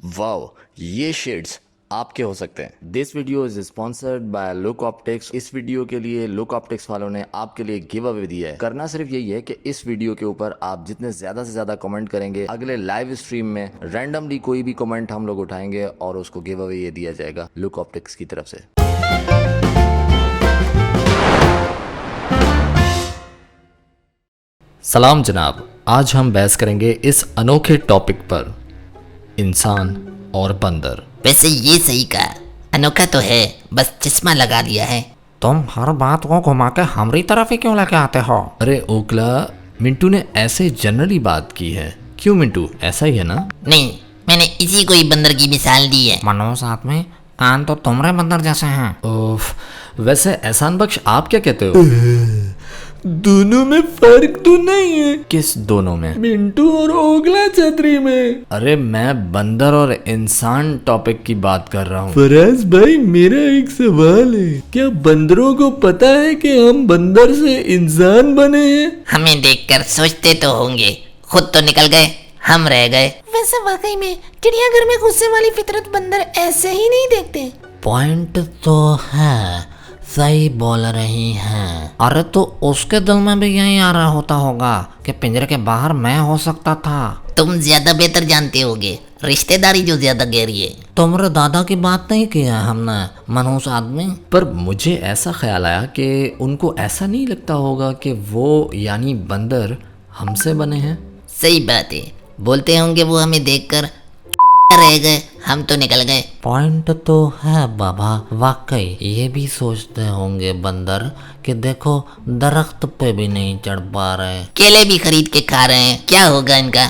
Wow, ये shades आपके हो सकते हैं। This video is sponsored by look optics. इस वीडियो के लिए लुक ऑप्टिक्स वालों ने आपके लिए गिव अवे दिया है। करना सिर्फ यही है कि इस वीडियो के ऊपर आप जितने ज्यादा से ज्यादा कमेंट करेंगे, अगले लाइव स्ट्रीम में रैंडमली कोई भी कमेंट हम लोग उठाएंगे और उसको गिव अवे ये दिया जाएगा लुक ऑप्टिक्स की तरफ से। सलाम जनाब, आज हम बहस करेंगे इस अनोखे टॉपिक पर, इंसान और बंदर। वैसे ये सही कहा, अनोखा तो है, बस चश्मा लगा लिया है। तुम हर बात को घुमा के हमारी तरफ ही क्यों लेके आते हो? अरे ओकला, मिंटू ने ऐसे जनरली बात की है। क्यों मिंटू, ऐसा ही है ना? नहीं, मैंने इसी को ही बंदर की मिसाल दी है। मनोज आदमी, कान तो तुम्हारे बंदर जैसे हैं। ओफ, वैसे एहसान बख्श आप क्या कहते हो? दोनों में फर्क तो नहीं है। किस दोनों में? मिंटू और ओगला छतरी में। अरे मैं बंदर और इंसान टॉपिक की बात कर रहा हूँ। फराज भाई, मेरा एक सवाल है, क्या बंदरों को पता है कि हम बंदर से इंसान बने हैं? हमें देखकर सोचते तो होंगे, खुद तो निकल गए, हम रह गए। वैसे वाकई में चिड़ियाघर में घुसने वाली फितरत बंदर ऐसे ही नहीं देखते। पॉइंट तो है, सही बोल रही हैं। अरे तो उसके दिल में भी यही आ रहा होता होगा कि पिंजरे के बाहर मैं हो सकता था। तुम ज्यादा बेहतर जानते होगे, रिश्तेदारी जो ज्यादा गहरी है। तुम्हारे दादा की बात नहीं की है हमने, मनहूस आदमी। पर मुझे ऐसा ख्याल आया कि उनको ऐसा नहीं लगता होगा कि वो यानी बंदर हमसे बने हैं। सही बात है, बोलते होंगे वो हमें देखकर रह गए, हम तो निकल गए। पॉइंट तो है बाबा, वाकई ये भी सोचते होंगे बंदर कि देखो दरख्त पे भी नहीं चढ़ पा रहे, केले भी खरीद के खा रहे हैं, क्या होगा इनका?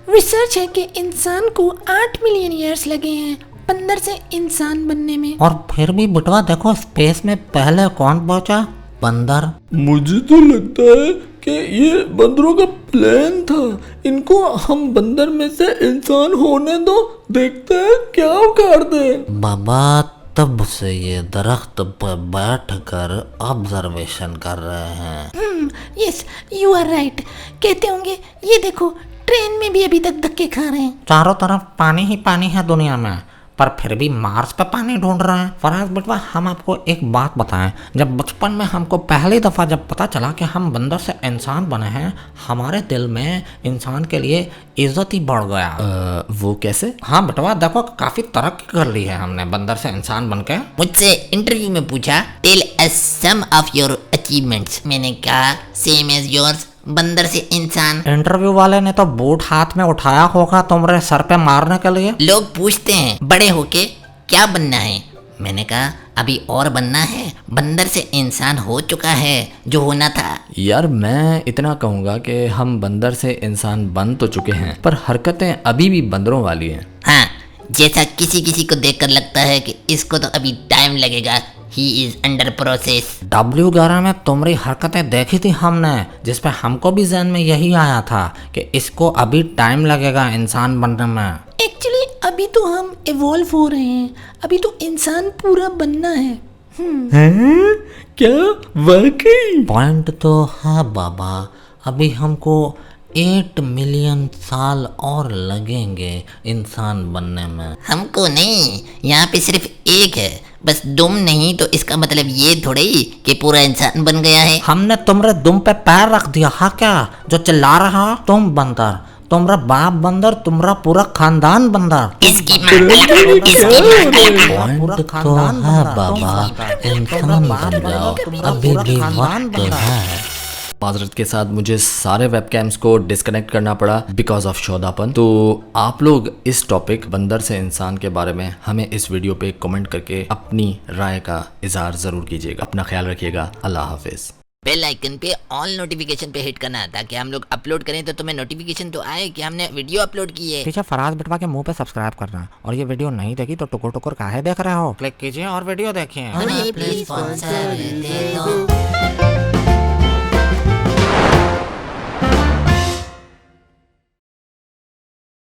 रिसर्च है कि इंसान को 8 मिलियन ईयर्स लगे हैं बंदर से इंसान बनने में। और फिर भी बटवा देखो स्पेस में पहले कौन पहुंचा? बंदर। मुझे तो लगता है कि ये बंदरों का प्लान था। इनको हम बंदर में से इंसान होने दो, देखते हैं क्या उखाड़ दे। बाबा तब से ये दरख्त पर बैठ कर ऑब्जर्वेशन कर रहे हैं। Yes, you are right. कहते होंगे ये देखो ट्रेन में भी अभी तक धक्के खा रहे हैं। चारों तरफ पानी ही पानी है दुनिया में, पर फिर भी मार्स पे पानी ढूंढ रहे हैं। फराज बटवा, हम आपको एक बात बताएं, जब बचपन में हमको पहली दफ़ा जब पता चला कि हम बंदर से इंसान बने हैं, हमारे दिल में इंसान के लिए इज्जत ही बढ़ गया। वो कैसे? हाँ बटवा, देखो काफ़ी तरक्की कर ली है हमने बंदर से इंसान बन के। मुझसे इंटरव्यू में पूछा, tell us some of your achievements. मैंने कहा सेम एज योर्स, बंदर से इंसान। इंटरव्यू वाले ने तो बूट हाथ में उठाया होगा तुम्हारे सर पे मारने के लिए। लोग पूछते हैं बड़े होके क्या बनना है, मैंने कहा अभी और बनना है, बंदर से इंसान हो चुका है जो होना था। यार मैं इतना कहूँगा कि हम बंदर से इंसान बन तो चुके हैं, पर हरकतें अभी भी बंदरों वाली हैं। हाँ, जैसा किसी किसी को देखकर लगता है कि इसको तो अभी टाइम लगेगा, he is under process. W11 में तुम्हारी हरकतें देखी थी हमने, जिसपे हमको भी ज़हन में यही आया था कि इसको अभी टाइम लगेगा इंसान बनने में। एक्चुअली अभी तो हम इवॉल्व हो रहे हैं, अभी तो इंसान पूरा बनना है। हैं? क्या वाकई? पॉइंट तो है बाबा, अभी हमको 8 मिलियन साल और लगेंगे इंसान बनने में। हमको नहीं, यहाँ पे सिर्फ एक है, बस दुम नहीं तो इसका मतलब ये थोड़ा ही कि पूरा इंसान बन गया है। हमने तुम्हारे दुम पे पैर रख दिया हा क्या, जो चिल्ला रहा? तुम बंदर, तुम्हारा बाप बंदर, तुम्हारा पूरा खानदान बंदर। इसकी माँ गलत, इसकी माँ गलत। पॉइंट तो है बाबा, इंसान बन जाओ, अभी भी वक्त है। माजरत के साथ मुझे सारे वेबकैम्स को डिस्कनेक्ट करना पड़ा बिकॉज ऑफ शोधापन। तो आप लोग इस टॉपिक बंदर से इंसान के बारे में हमें इस वीडियो पे कमेंट करके अपनी राय का इजहार जरूर कीजिएगा। अपना ख्याल रखिएगा। अल्लाह हाफिज। बेल आइकन पे ऑल नोटिफिकेशन पे हिट करना ताकि हम लोग अपलोड करें तो तुम्हें नोटिफिकेशन तो आए कि हमने वीडियो अपलोड की है। पीछे फराज बटवा के मुंह पे सब्सक्राइब करना, और ये वीडियो नहीं देखी तो टुकुर टुकुर काहे देख रहे हो? क्लिक कीजिए और वीडियो देखिए। प्लीज स्पॉन्सर दे दो।